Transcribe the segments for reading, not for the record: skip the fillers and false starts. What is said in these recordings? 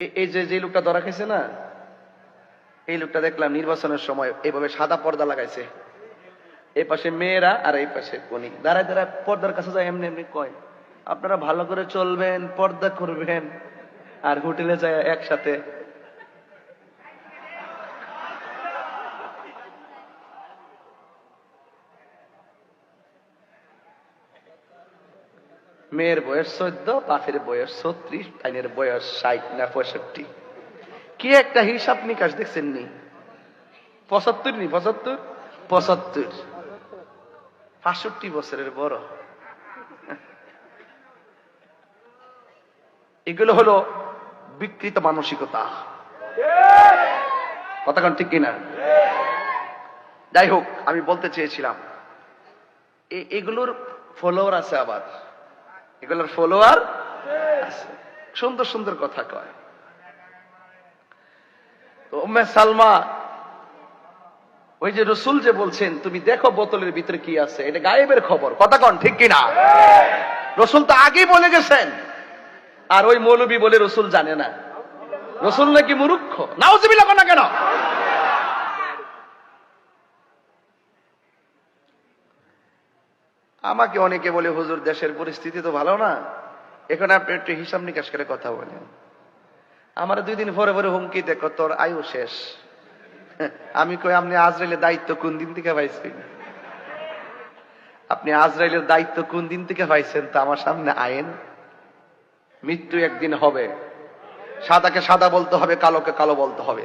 এই যে যে লোকটা ধরা খেয়েছে না, এই লোকটা দেখলাম নির্বাচনের সময় এইভাবে সাদা পর্দা লাগাইছে। এই পাশে মেয়েরা আর এই পাশে উনি দাঁড়ায় দাঁড়ায় পর্দার কাছে যায়, এমনি এমনি কয় আপনারা ভালো করে চলবেন, পর্দা করবেন। আর হোটেলে যায় একসাথে। মেয়ের বয়স 14, বাপের বয়স 36, আইনের বয়স 60 না 65। কি একটা হিসাব নিকাশ দেখছেন নি? 75 নি 75 75 65 বছরের বড়। এগুলো হলো বিকৃত মানসিকতা। কথা কোন ঠিক কিনা? যাই হোক, আমি বলতে চেয়েছিলাম এগুলোর ফলোয়ার আছে, আবার এগুলোর ফলোয়ার আছে, সুন্দর সুন্দর কথা কয়। তো উম্মে সালমা, ওই যে রসুল যে বলছেন তুমি দেখো বোতলের ভিতরে কি আছে, এটা গায়েবের খবর। কথা কন ঠিক কিনা? রসুল তো আগেই বলে গেছেন, আর ওই মৌলবী বলে রসুল জানে না। রসুল নাকি মূর্খ? নাউজুবিল্লাহ না কেন? আমাকে অনেকে বলে হুজুর দেশের পরিস্থিতি তো ভালো না, এখন আপনি একটু হিসাব নিকাশ করে কথা বলেন। আমার 2 দিন পরে পরে হুমকি দেখো তোর আয়ু শেষ। আমি কই আপনি আজরাইলের দায়িত্ব কোন দিন থেকে পাইছেন? আপনি আজরাইলের দায়িত্ব কোন দিন থেকে পাইছেন তা আমার সামনে আইন। মৃত্যু একদিন হবে, সাদাকে সাদা বলতে হবে, কালোকে কালো বলতে হবে,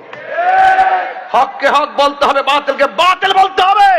হককে হক বলতে হবে, বাতিলকে বাতিল বলতে হবে।